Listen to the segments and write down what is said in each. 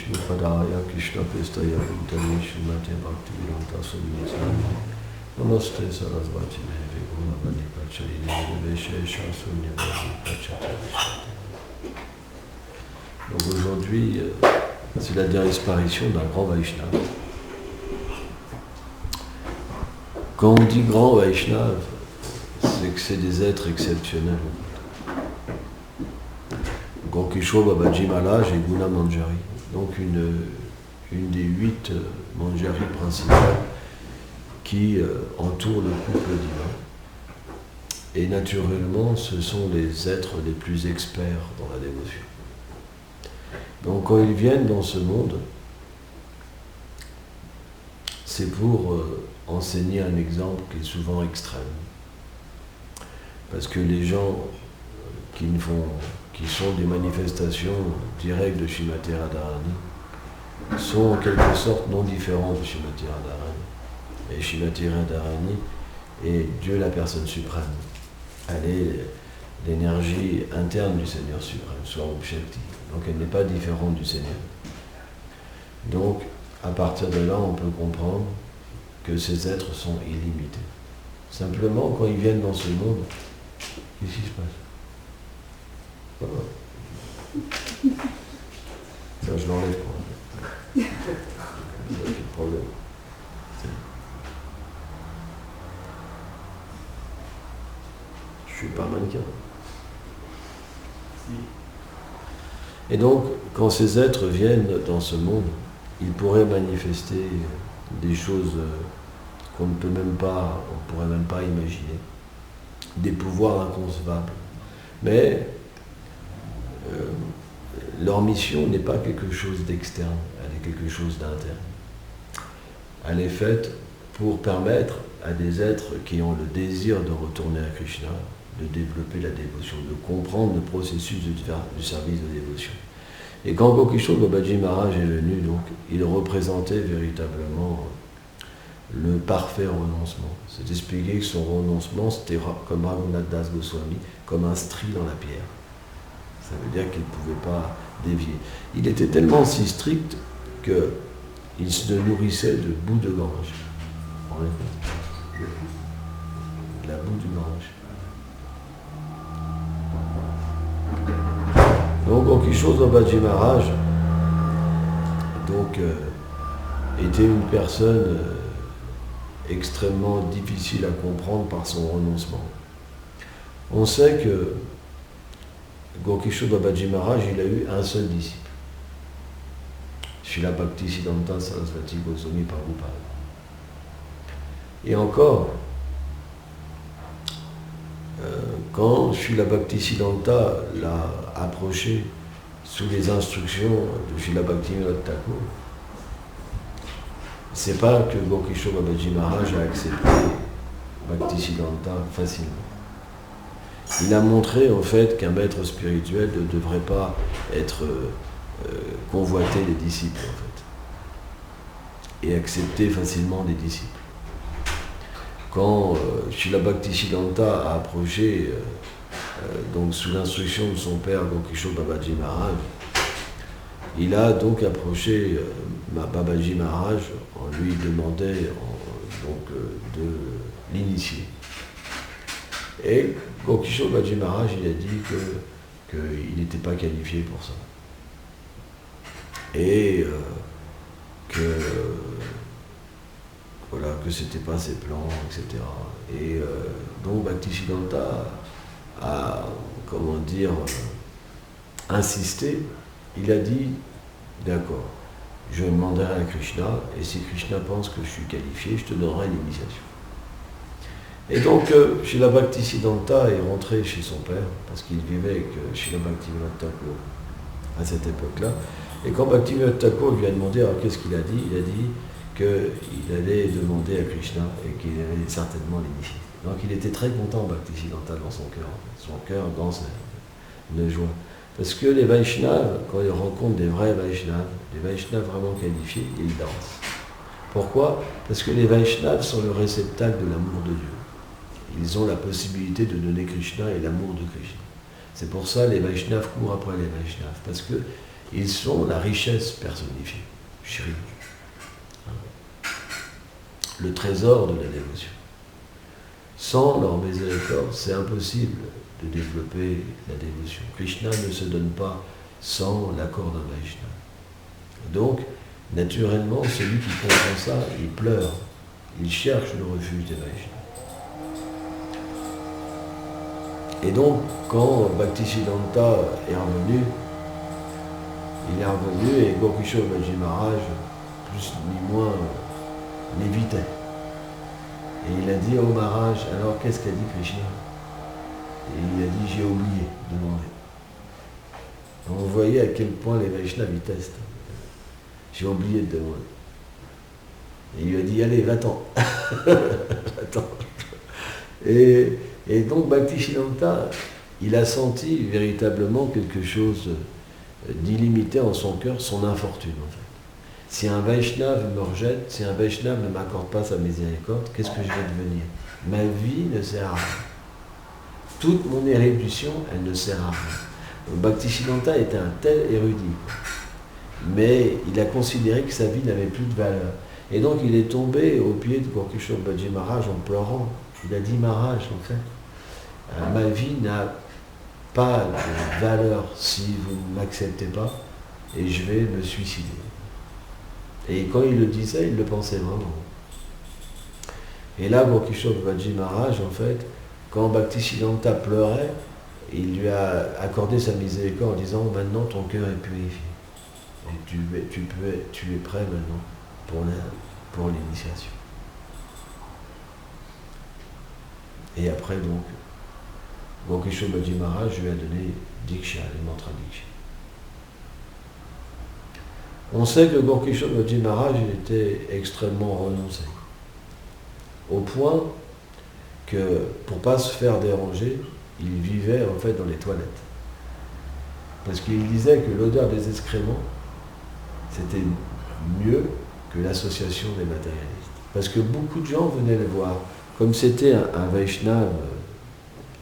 Vishnu Padaya Krishna Prestaya Bhutale Srimate Bhaktivedanta Swami Namaste Sarasvati Deve Gunavani Pacharine Deveshesha Sunyavadi Pacharine. Donc aujourd'hui, c'est la disparition d'un grand Vaishnava. Quand on dit grand Vaishnava, c'est que c'est des êtres exceptionnels. Gokishore Babaji Maharaj et Guna Manjari, donc une des 8 Manjari principales qui entourent le couple divin. Et naturellement, ce sont les êtres les plus experts dans la dévotion. Donc quand ils viennent dans ce monde, c'est pour enseigner un exemple qui est souvent extrême. Parce que les gens qui sont des manifestations directes de Srimati Radharani sont en quelque sorte non différents de Srimati Radharani. Et Srimati Radharani est Dieu la personne suprême. Elle est l'énergie interne du Seigneur suprême, Swarup Shakti. Donc elle n'est pas différente du Seigneur. Donc à partir de là, on peut comprendre que ces êtres sont illimités. Simplement, quand ils viennent dans ce monde, qu'est-ce qui se passe? Voilà. Ça, je l'enlève quoi. Il n'y a plus de problème. Je suis pas mannequin. Et donc, quand ces êtres viennent dans ce monde, ils pourraient manifester des choses qu'on ne peut même pas, on pourrait même pas imaginer, des pouvoirs inconcevables. Mais leur mission n'est pas quelque chose d'externe, elle est quelque chose d'interne. Elle est faite pour permettre à des êtres qui ont le désir de retourner à Krishna, de développer la dévotion, de comprendre le processus du service de dévotion. Et quand Gokishore Babaji Maharaj est venu, donc, il représentait véritablement le parfait renoncement. C'est expliqué que son renoncement, c'était comme Raghunath Das Goswami, comme un stri dans la pierre. Ça veut dire qu'il ne pouvait pas dévier. Il était tellement si strict qu'il se nourrissait de boue de gange. La boue du gange. Donc Gokishore Babaji Maharaj était une personne extrêmement difficile à comprendre par son renoncement. On sait que Gokishore Babaji Maharaj, il a eu un seul disciple. Srila Bhaktisiddhanta Sarasvati Goswami Prabhupada. Et encore, quand Srila Bhaktisiddhanta l'a approché sous les instructions de Srila Bhaktivinoda Thakur, c'est pas que Gokishore Babaji Maharaj a accepté Bhaktisiddhanta facilement. Il a montré en fait qu'un maître spirituel ne devrait pas être convoiter les disciples en fait, et accepter facilement les disciples. Quand Srila Bhaktisiddhanta a approché, donc sous l'instruction de son père Gokishore Babaji Maharaj, il a donc approché Babaji Maharaj en lui demandant de l'initier. Et Gokishore Babaji Maharaj, il a dit qu'il n'était pas qualifié pour ça. Et que c'était pas ses plans, etc. Et donc Bhaktisiddhanta a, insisté. Il a dit, d'accord, je demanderai à Krishna, et si Krishna pense que je suis qualifié, je te donnerai l'initiation. Et donc, Srila Bhaktisiddhanta est rentré chez son père, parce qu'il vivait avec Srila Bhaktivinoda Thakur à cette époque-là. Et quand Bhaktivinoda Thakur lui a demandé, alors qu'est-ce qu'il a dit? Il a dit qu'il allait demander à Krishna et qu'il allait certainement l'initier. Donc il était très content, Bhaktisiddhanta, dans son cœur danse de joie. Parce que les Vaishnavas, quand ils rencontrent des vrais Vaishnavas, des Vaishnavas vraiment qualifiés, ils dansent. Pourquoi? Parce que les Vaishnavas sont le réceptacle de l'amour de Dieu. Ils ont la possibilité de donner Krishna et l'amour de Krishna. C'est pour ça que les Vaishnavas courent après les Vaishnavas, parce que Ils sont la richesse personnifiée, Shri. Le trésor de la dévotion. Sans leur miséricorde, c'est impossible de développer la dévotion. Krishna ne se donne pas sans l'accord d'un Vaishnava. Donc, naturellement, celui qui comprend ça, il pleure. Il cherche le refuge des Vaishnavas. Et donc, quand Bhaktisiddhanta est revenu, il est revenu et Gokishore Baji Maharaj, plus ni moins, l'évitait. Et il a dit au Maharaj, alors qu'est-ce qu'a dit Krishna? Et il a dit, j'ai oublié de demander. Donc vous voyez à quel point les Vaishnavas ils testent. J'ai oublié de demander. Et il lui a dit, allez, va-t'en. Va-t'en. Et donc Bhaktisiddhanta, il a senti véritablement quelque chose d'illimité en son cœur, son infortune en fait. Si un Vaishnava me rejette, si un Vaishnava ne m'accorde pas sa miséricorde, qu'est-ce que je vais devenir? Ma vie ne sert à rien. Toute mon érudition, elle ne sert à rien. Donc Bhaktisiddhanta était un tel érudit, mais il a considéré que sa vie n'avait plus de valeur. Et donc il est tombé au pied de Gokishore Baji Maharaj en pleurant. Il a dit, Maharaj, en fait, ma vie n'a pas de valeur si vous ne m'acceptez pas, et je vais me suicider. Et quand il le disait, il le pensait vraiment. Et là, Gokishore Baji Maharaj, en fait, quand Bhaktisiddhanta pleurait, il lui a accordé sa miséricorde en disant, maintenant ton cœur est purifié. Et tu es prêt maintenant pour l'initiation. Et après, donc, Gokishore Baji Maharaj lui a donné Diksha, le mantra Diksha. On sait que Gokishore Baji Maharaj était extrêmement renoncé. Au point que, pour ne pas se faire déranger, il vivait en fait dans les toilettes. Parce qu'il disait que l'odeur des excréments, c'était mieux que l'association des matérialistes. Parce que beaucoup de gens venaient le voir. Comme c'était un Vaishnava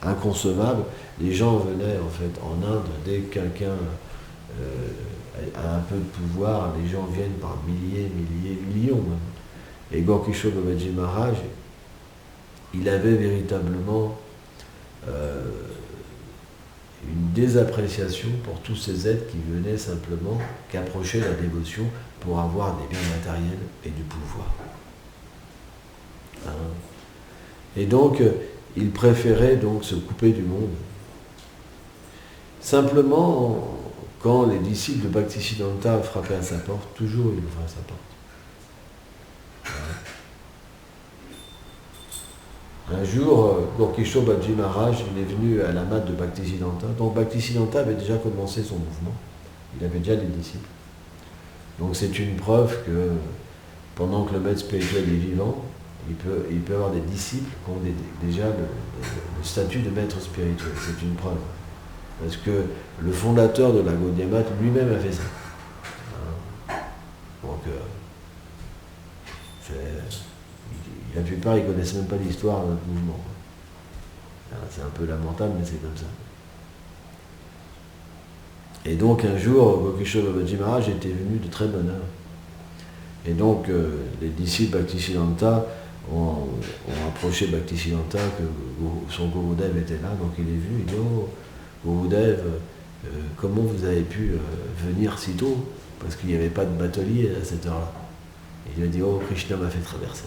inconcevable, les gens venaient en fait en Inde, dès que quelqu'un a un peu de pouvoir, les gens viennent par milliers, millions même. Et Gokishore Baji Maharaj, il avait véritablement une désappréciation pour tous ces êtres qui venaient simplement qu'approcher la dévotion pour avoir des biens matériels et du pouvoir. Et donc, il préférait donc se couper du monde. Simplement, quand les disciples de Bhaktisiddhanta frappaient à sa porte, toujours il ouvrait sa porte. Un jour, Gokishore Baji Maharaj, il est venu à la mat de Bhaktisiddhanta. Donc Bhaktisiddhanta avait déjà commencé son mouvement. Il avait déjà des disciples. Donc c'est une preuve que pendant que le maître spirituel est vivant, il peut avoir des disciples qui ont déjà le statut de maître spirituel. C'est une preuve. Parce que le fondateur de la Gaudiya Math lui-même a fait ça. Donc, la plupart, ils ne connaissent même pas l'histoire de notre mouvement. C'est un peu lamentable, mais c'est comme ça. Et donc, un jour, Gokishore Baji Maharaj était venu de très bonne heure. Et donc, les disciples Bhaktisiddhanta ont approché Bhaktisiddhanta, que son Gurudev était là, donc il est venu, il dit, oh, Gurudev, comment vous avez pu venir si tôt? Parce qu'il n'y avait pas de batelier à cette heure-là. Et il a dit, oh, Krishna m'a fait traverser.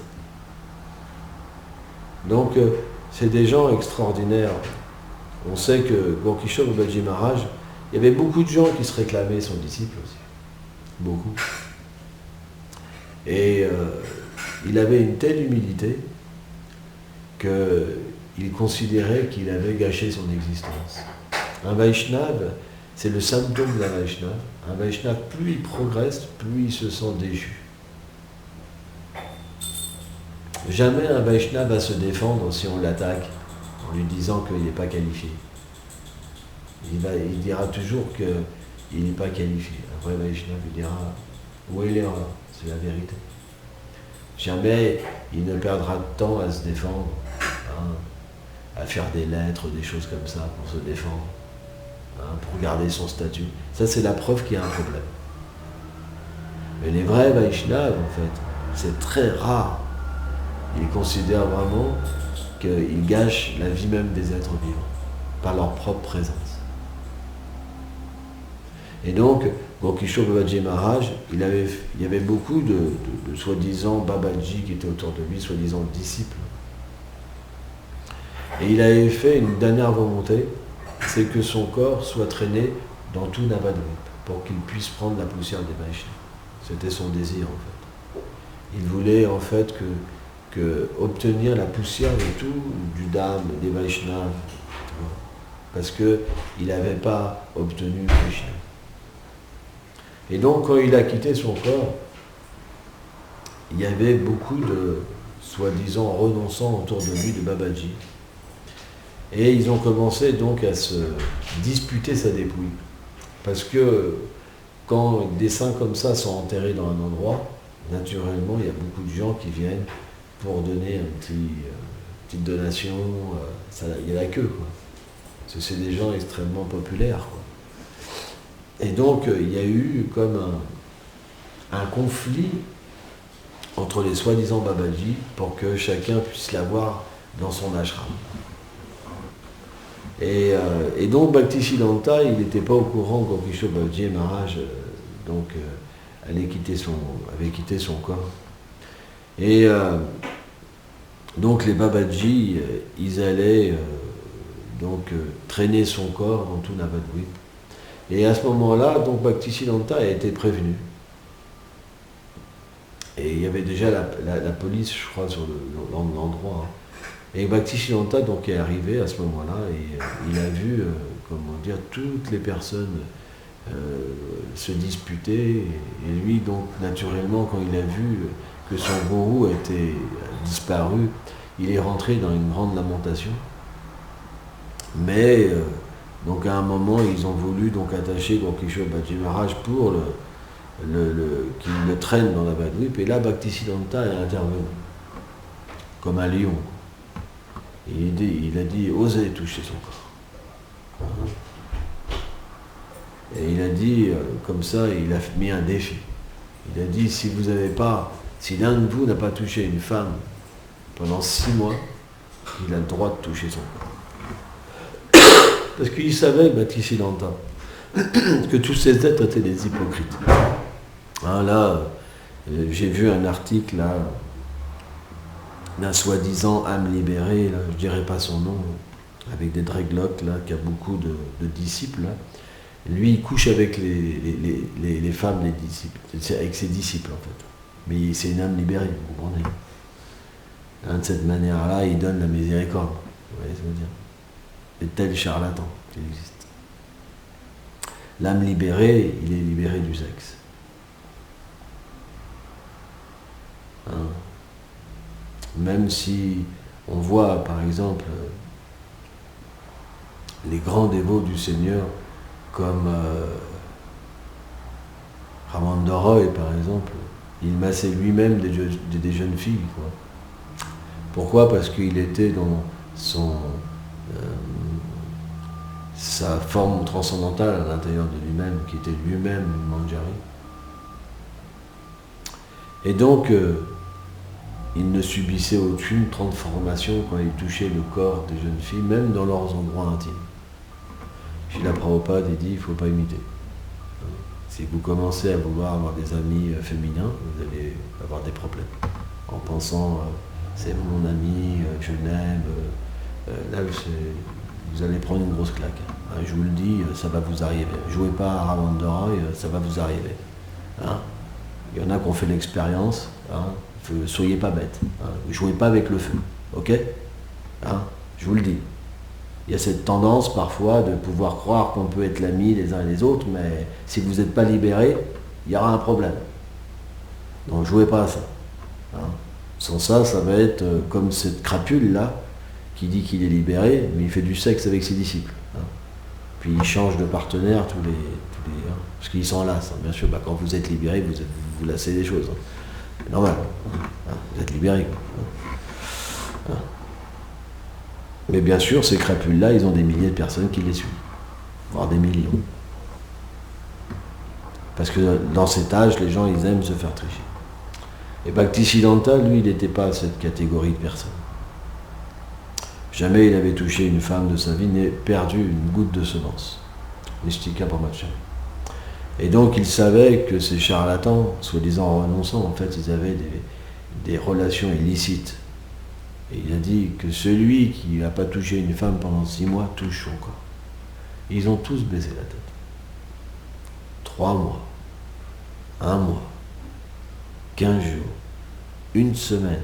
Donc, c'est des gens extraordinaires. On sait que Gokishore Baji Maharaj, il y avait beaucoup de gens qui se réclamaient son disciple aussi. Beaucoup. Et il avait une telle humilité qu'il considérait qu'il avait gâché son existence. Un Vaishnava, c'est le symptôme d'un Vaishnava. Un Vaishnava, plus il progresse, plus il se sent déchu. Jamais un Vaishnava va se défendre si on l'attaque en lui disant qu'il n'est pas qualifié. Il dira toujours qu'il n'est pas qualifié. Un vrai Vaishnava, il dira où est l'erreur, c'est la vérité. Jamais il ne perdra de temps à se défendre, à faire des lettres, des choses comme ça pour se défendre. pour garder son statut. Ça, c'est la preuve qu'il y a un problème. Mais les vrais Vaishnavas, en fait, c'est très rare. Ils considèrent vraiment qu'ils gâchent la vie même des êtres vivants par leur propre présence. Et donc, Gokishore Babaji Maharaj, il y avait beaucoup de soi-disant Babaji qui étaient autour de lui, soi-disant disciples. Et il avait fait une dernière volonté, c'est que son corps soit traîné dans tout Navadvip, pour qu'il puisse prendre la poussière des Vaishnavas. C'était son désir, en fait. Il voulait, en fait, que obtenir la poussière de tout, du Dham, des Vaishnavas, parce qu'il n'avait pas obtenu Krishna. Et donc, quand il a quitté son corps, il y avait beaucoup de, soi-disant, renonçants autour de lui, de Babaji. Et ils ont commencé donc à se disputer sa dépouille. Parce que quand des saints comme ça sont enterrés dans un endroit, naturellement, il y a beaucoup de gens qui viennent pour donner une petite donation. Il y a la queue, quoi. Parce que c'est des gens extrêmement populaires, quoi. Et donc, il y a eu comme un conflit entre les soi-disant Babaji pour que chacun puisse l'avoir dans son ashram. Et donc, Bhaktisiddhanta, il n'était pas au courant que Gokishore Babaji Maharaj avait quitté son corps. Et donc, les Babaji, ils allaient traîner son corps dans tout Navadvip. Et à ce moment-là, donc Bhaktisiddhanta a été prévenu. Et il y avait déjà la police, je crois, dans l'endroit. Et Bhaktisiddhanta donc est arrivé à ce moment-là et il a vu, toutes les personnes se disputer. Et lui, donc, naturellement, quand il a vu que son gourou était disparu, il est rentré dans une grande lamentation. Mais donc à un moment, ils ont voulu donc attacher Gokishore Babaji Maharaj pour qu'il le traîne dans la Navadvip. Et là, Bhaktisiddhanta est intervenu, comme un lion. Et il a dit, osez toucher son corps. Et il a dit, comme ça, il a mis un défi. Il a dit, si l'un de vous n'a pas touché une femme pendant 6 mois, il a le droit de toucher son corps. Parce qu'il savait, Bhaktisiddhanta, que tous ces êtres étaient des hypocrites. Là, j'ai vu un article là, d'un soi-disant âme libérée, là, je ne dirais pas son nom, avec des dreadlocks, là, qui a beaucoup de disciples. Là. Lui, il couche avec les femmes des disciples, avec ses disciples en fait. Mais c'est une âme libérée, vous comprenez. De cette manière-là, il donne la miséricorde. Vous voyez ce que je veux dire. Et tel charlatan qui existe. L'âme libérée, il est libéré du sexe. Même si on voit, par exemple, les grands dévots du Seigneur, comme Ramanda Roy, par exemple, il massait lui-même des jeunes filles. Quoi. Pourquoi ? Parce qu'il était dans sa forme transcendantale à l'intérieur de lui-même, qui était lui-même une manjari. Et donc, il ne subissait aucune transformation quand il touchait le corps des jeunes filles, même dans leurs endroits intimes. Srila Prabhupada dit, il ne faut pas imiter. Si vous commencez à vouloir avoir des amis féminins, vous allez avoir des problèmes. En pensant, c'est mon ami, je l'aime, là vous allez prendre une grosse claque. Je vous le dis, ça va vous arriver. Jouez pas à Ramanda Roy, ça va vous arriver. Il y en a qui ont fait l'expérience, soyez pas bêtes, jouez pas avec le feu, ok ? Je vous le dis. Il y a cette tendance parfois de pouvoir croire qu'on peut être l'ami les uns et les autres, mais si vous n'êtes pas libérés, il y aura un problème. Donc jouez pas à ça. Sans ça, ça va être comme cette crapule-là, qui dit qu'il est libéré, mais il fait du sexe avec ses disciples. Puis il change de partenaire tous les parce qu'il s'en lasse. Bien sûr, quand vous êtes libéré, vous lassez des choses. C'est normal. Vous êtes libéré. Mais bien sûr, ces crapules-là, ils ont des milliers de personnes qui les suivent. voire des millions. Parce que dans cet âge, les gens, ils aiment se faire tricher. Et Bhaktisiddhanta, lui, il n'était pas cette catégorie de personnes. Jamais il avait touché une femme de sa vie, n'ait perdu une goutte de semence. Nishtika Brahmacharya. Et donc il savait que ces charlatans, soi-disant renonçants, en fait, ils avaient des relations illicites. Et il a dit que celui qui n'a pas touché une femme pendant 6 mois touche son corps. Ils ont tous baissé la tête. 3 mois, 1 mois, 15 jours, 1 semaine,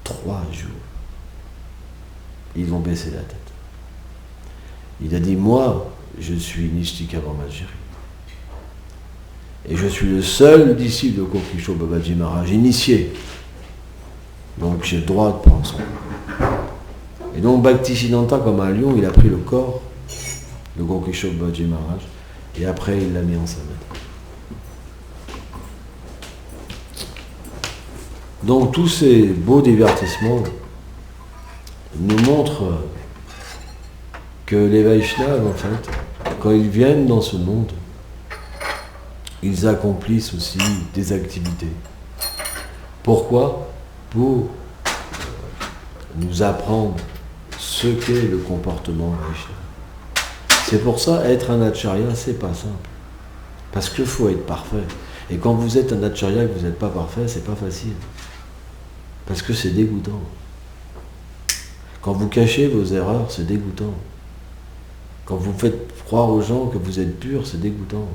3 jours. Ils ont baissé la tête. Il a dit, moi, je suis Nishtika Brahmacharya. Et je suis le seul disciple de Kokisho Babaji Maharaj, initié. Donc j'ai le droit de prendre son corps. Et donc Bhaktisiddhanta, comme un lion, il a pris le corps de Kokisho Babaji Maharaj, et après il l'a mis en samadhi. Donc tous ces beaux divertissements nous montrent que les Vaishnavas, en fait, quand ils viennent dans ce monde, ils accomplissent aussi des activités. Pourquoi ? Pour nous apprendre ce qu'est le comportement Vaishnava. C'est pour ça, être un acharya, c'est pas simple. Parce qu'il faut être parfait. Et quand vous êtes un acharya et que vous n'êtes pas parfait, c'est pas facile. Parce que c'est dégoûtant. Quand vous cachez vos erreurs, c'est dégoûtant. Quand vous faites croire aux gens que vous êtes pur, c'est dégoûtant.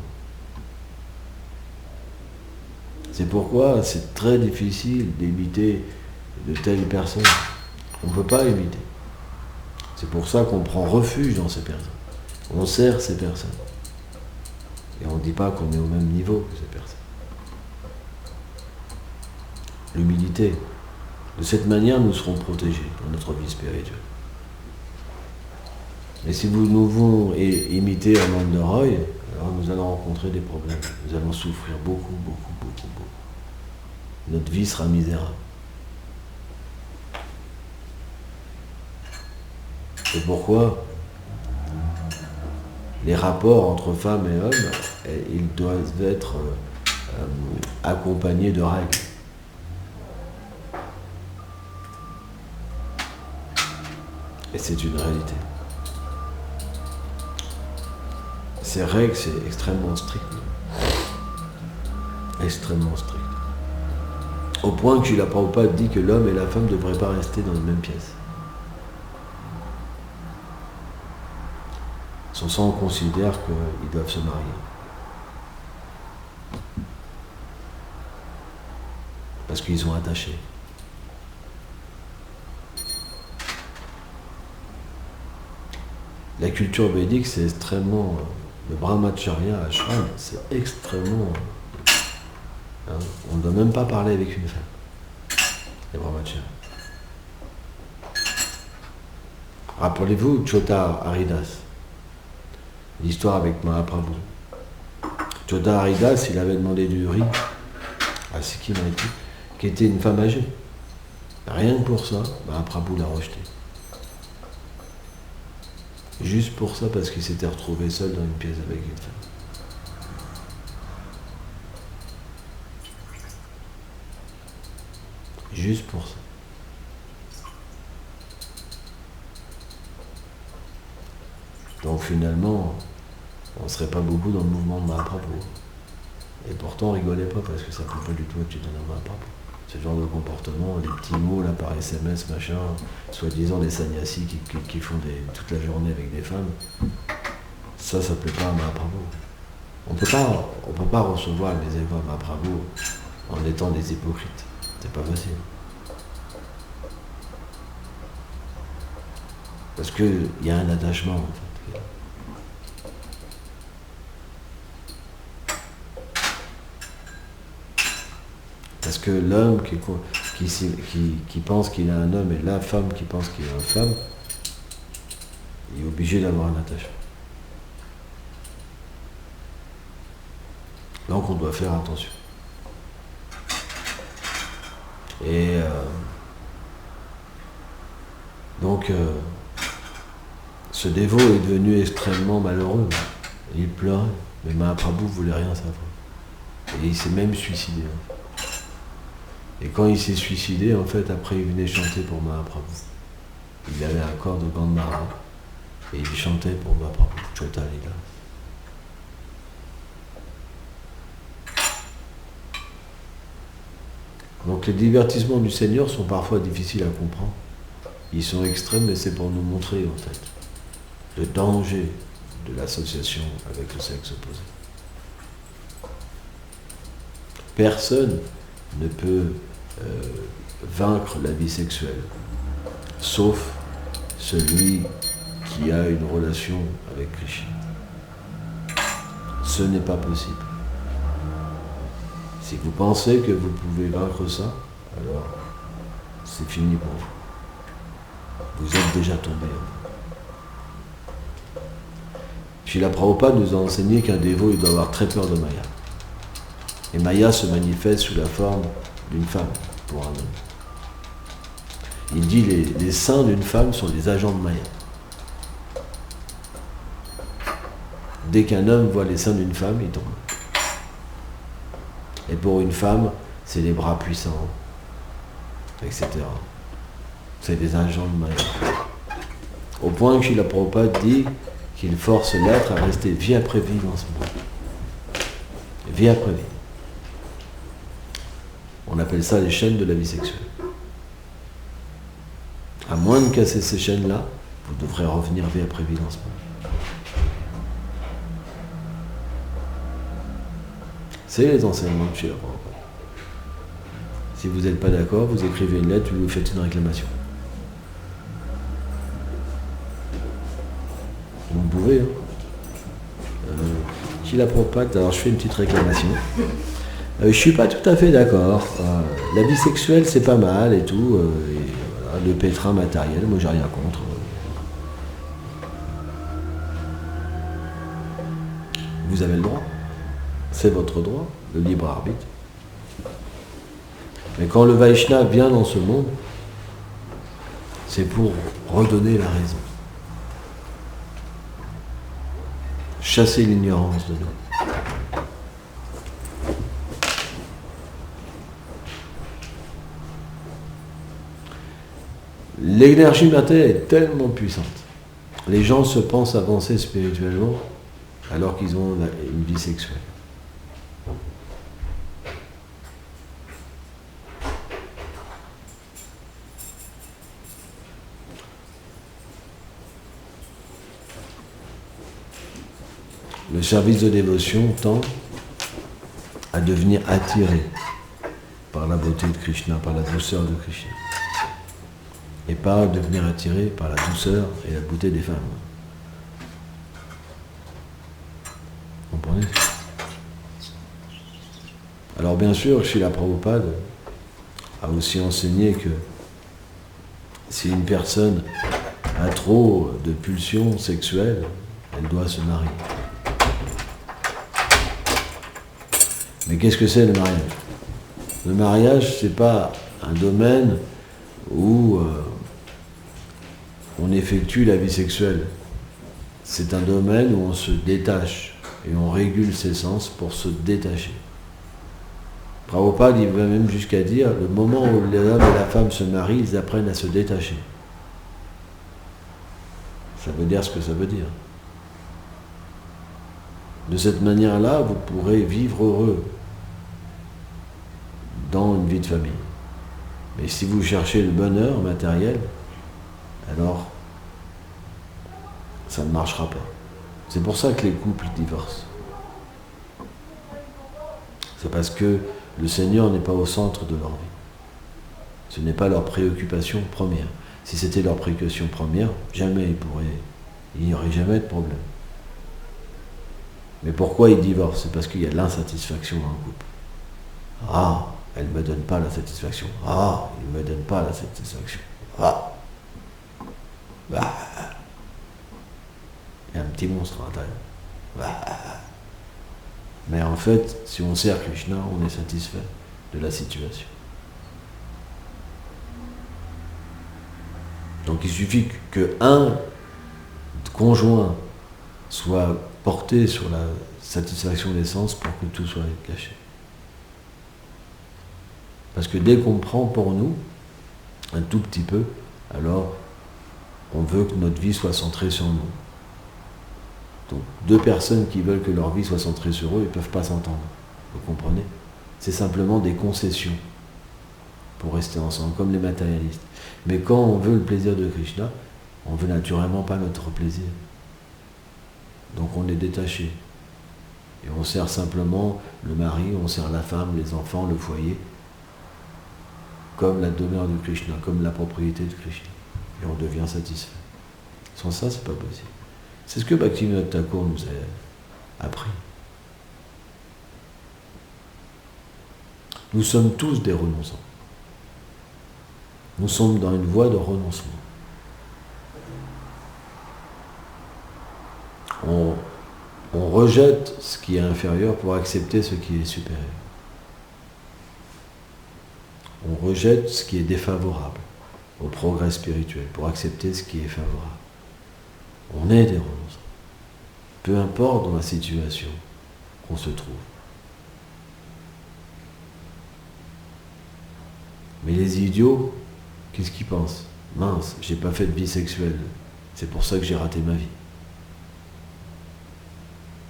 C'est pourquoi c'est très difficile d'imiter de telles personnes. On ne peut pas imiter. C'est pour ça qu'on prend refuge dans ces personnes. On sert ces personnes. Et on ne dit pas qu'on est au même niveau que ces personnes. L'humilité. De cette manière, nous serons protégés dans notre vie spirituelle. Et si nous voulons imiter Ananda Roy, alors nous allons rencontrer des problèmes. Nous allons souffrir beaucoup. Notre vie sera misérable. C'est pourquoi les rapports entre femmes et hommes, ils doivent être accompagnés de règles. Et c'est une réalité. Ces règles, c'est extrêmement strict. Extrêmement strict. Au point que Srila Prabhupada dit que l'homme et la femme ne devraient pas rester dans la même pièce. Sans ça, on considère qu'ils doivent se marier. Parce qu'ils sont attachés. La culture védique, c'est extrêmement... Le brahmacharya ashram, c'est extrêmement... on ne doit même pas parler avec une femme. Les brahmacharis. Rappelez-vous Chota Haridas. L'histoire avec Mahaprabhu. Chota Haridas, il avait demandé du riz à Sikkim, qui était une femme âgée. Rien que pour ça, Mahaprabhu l'a rejeté. Juste pour ça, parce qu'il s'était retrouvé seul dans une pièce avec une femme. Juste pour ça. Donc finalement, on ne serait pas beaucoup dans le mouvement de Mahaprabhu. Et pourtant, on rigolait pas parce que ça ne peut pas du tout être Chaitanya Mahaprabhu. Ce genre de comportement, des petits mots là par SMS, machin, soi-disant des sannyasis qui font toute la journée avec des femmes, ça plaît pas à Mahaprabhu. On peut pas recevoir les évois à Mahaprabhu en étant des hypocrites. C'est pas facile. Parce qu'il y a un attachement, en fait. Parce que l'homme qui pense qu'il est un homme et la femme qui pense qu'il est une femme, il est obligé d'avoir un attachement. Donc on doit faire attention. Et donc ce dévot est devenu extrêmement malheureux. Et il pleurait, mais Mahaprabhu voulait rien savoir. Et il s'est même suicidé. Et quand il s'est suicidé, en fait, après il venait chanter pour Mahaprabhu. Il avait un corps de Gandharva et il chantait pour Mahaprabhu, Chota Lila. Donc les divertissements du Seigneur sont parfois difficiles à comprendre. Ils sont extrêmes, mais c'est pour nous montrer, en fait, le danger de l'association avec le sexe opposé. Personne ne peut vaincre la vie sexuelle, sauf celui qui a une relation avec Krishna. Ce n'est pas possible. Si vous pensez que vous pouvez vaincre ça, alors c'est fini pour vous. Vous êtes déjà tombé. Srila Prabhupada nous a enseigné qu'un dévot, il doit avoir très peur de Maya. Et Maya se manifeste sous la forme d'une femme, pour un homme. Il dit les seins d'une femme sont les agents de Maya. Dès qu'un homme voit les seins d'une femme, il tombe. Et pour une femme, c'est les bras puissants, etc. C'est des agents de Maya. Au point que Srila Prabhupada dit qu'il force l'être à rester vie après vie dans ce monde. Vie après vie. On appelle ça les chaînes de la vie sexuelle. À moins de casser ces chaînes-là, vous devrez revenir vie après vie dans ce monde. C'est les enseignements de Srila Prabhupada. Si vous n'êtes pas d'accord, vous écrivez une lettre ou vous faites une réclamation. Vous pouvez, hein. Srila Prabhupada, alors je fais une petite réclamation. Je suis pas tout à fait d'accord. La vie sexuelle, c'est pas mal et tout. Et voilà, le pétrin matériel, moi j'ai rien contre. Vous avez le droit. C'est votre droit, le libre arbitre. Mais quand le Vaishnava vient dans ce monde, c'est pour redonner la raison. Chasser l'ignorance de nous. L'énergie matérielle est tellement puissante. Les gens se pensent avancer spirituellement alors qu'ils ont une vie sexuelle. Le service de dévotion tend à devenir attiré par la beauté de Krishna, par la douceur de Krishna. Et pas à devenir attiré par la douceur et la beauté des femmes. Vous comprenez? Alors bien sûr, Srila Prabhupada a aussi enseigné que si une personne a trop de pulsions sexuelles, elle doit se marier. Mais qu'est-ce que c'est le mariage? Le mariage, c'est pas un domaine où on effectue la vie sexuelle. C'est un domaine où on se détache et on régule ses sens pour se détacher. Prabhupada, il va même jusqu'à dire, le moment où l'homme et la femme se marient, ils apprennent à se détacher. Ça veut dire ce que ça veut dire. De cette manière-là, vous pourrez vivre heureux dans une vie de famille. Mais si vous cherchez le bonheur matériel, alors ça ne marchera pas. C'est pour ça que les couples divorcent. C'est parce que le Seigneur n'est pas au centre de leur vie. Ce n'est pas leur préoccupation première. Si c'était leur préoccupation première, jamais il n'y aurait jamais de problème. Mais pourquoi ils divorcent? C'est parce qu'il y a l'insatisfaction dans le couple. Ah, elle ne me donne pas la satisfaction. Ah, il ne me donne pas la satisfaction. Ah, bah, il y a un petit monstre à l'intérieur. Bah. Mais en fait, si on sert Krishna, on est satisfait de la situation. Donc il suffit qu'un conjoint soit porter sur la satisfaction des sens pour que tout soit caché. Parce que dès qu'on prend pour nous, un tout petit peu, alors on veut que notre vie soit centrée sur nous. Donc, deux personnes qui veulent que leur vie soit centrée sur eux, ils ne peuvent pas s'entendre. Vous comprenez? C'est simplement des concessions pour rester ensemble, comme les matérialistes. Mais quand on veut le plaisir de Krishna, on veut naturellement pas notre plaisir. Donc on est détaché. Et on sert simplement le mari, on sert la femme, les enfants, le foyer, comme la demeure de Krishna, comme la propriété de Krishna. Et on devient satisfait. Sans ça, c'est pas possible. C'est ce que Bhaktivinoda Thakur nous a appris. Nous sommes tous des renonçants. Nous sommes dans une voie de renoncement. On rejette ce qui est inférieur pour accepter ce qui est supérieur. On rejette ce qui est défavorable au progrès spirituel pour accepter ce qui est favorable. On est des renonçants. Peu importe dans la situation qu'on se trouve. Mais les idiots, qu'est-ce qu'ils pensent? Mince, j'ai pas fait de vie sexuelle. C'est pour ça que j'ai raté ma vie.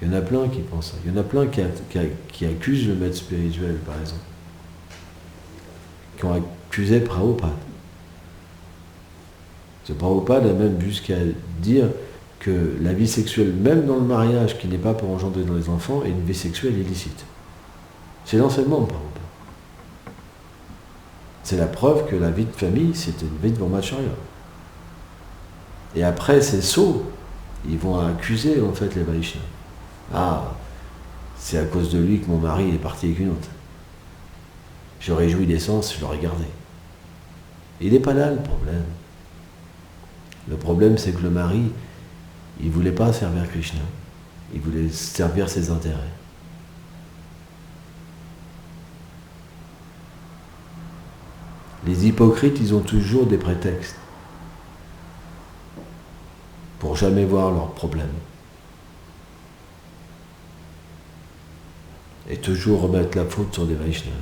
Il y en a plein qui pensent ça. Il y en a plein qui accusent le maître spirituel, par exemple. Qui ont accusé Prabhupada. Ce Prabhupada a même jusqu'à dire que la vie sexuelle, même dans le mariage, qui n'est pas pour engendrer dans les enfants, est une vie sexuelle illicite. C'est l'enseignement de Prabhupada. C'est la preuve que la vie de famille, c'est une vie de brahmacharya. Et après, ces sots, ils vont accuser en fait les Vaishnavas. Ah, c'est à cause de lui que mon mari est parti avec une autre. J'aurais joui d'essence, je l'aurais gardé. Il n'est pas là le problème. Le problème, c'est que le mari, il ne voulait pas servir Krishna. Il voulait servir ses intérêts. Les hypocrites, ils ont toujours des prétextes pour jamais voir leurs problèmes. Et toujours remettre la faute sur des Vaishnavas.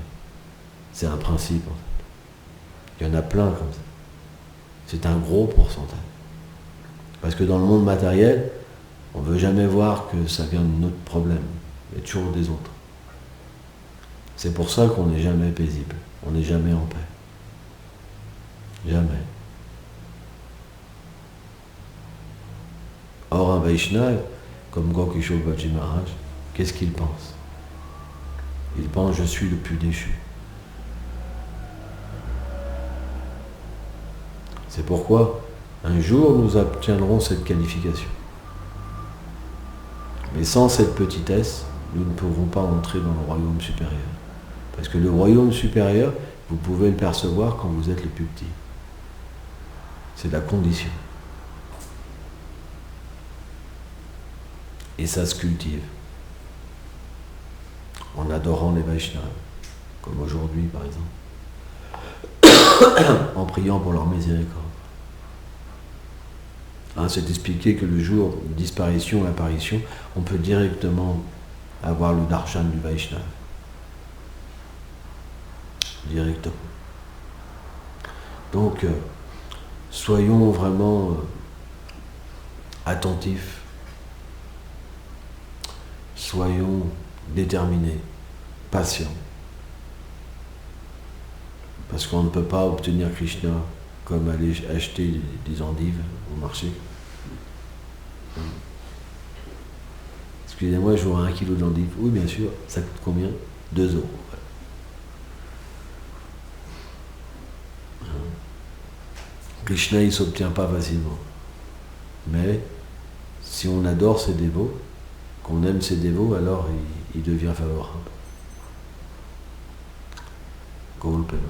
C'est un principe, en fait. Il y en a plein comme ça. C'est un gros pourcentage. Parce que dans le monde matériel, on ne veut jamais voir que ça vient de notre problème, mais toujours des autres. C'est pour ça qu'on n'est jamais paisible, on n'est jamais en paix. Jamais. Or, un Vaishnava, comme Gokishore Baji Maharaj, qu'est-ce qu'il pense? Il pense, je suis le plus déchu. C'est pourquoi, un jour, nous obtiendrons cette qualification. Mais sans cette petitesse, nous ne pourrons pas entrer dans le royaume supérieur. Parce que le royaume supérieur, vous pouvez le percevoir quand vous êtes le plus petit. C'est la condition. Et ça se cultive. En adorant les Vaishnavas, comme aujourd'hui par exemple, en priant pour leur miséricorde. Hein, c'est expliqué que le jour de disparition ou apparition, on peut directement avoir le darshan du Vaishnava. Directement. Donc, soyons vraiment attentifs, soyons déterminés, patients. Parce qu'on ne peut pas obtenir Krishna comme aller acheter des endives au marché. Excusez-moi, je voudrais 1 kilo d'endives. Oui, bien sûr, ça coûte combien? 2 €. Krishna, il ne s'obtient pas facilement. Mais si on adore ses dévots, qu'on aime ses dévots, alors il devient favorable. Gaul Pema.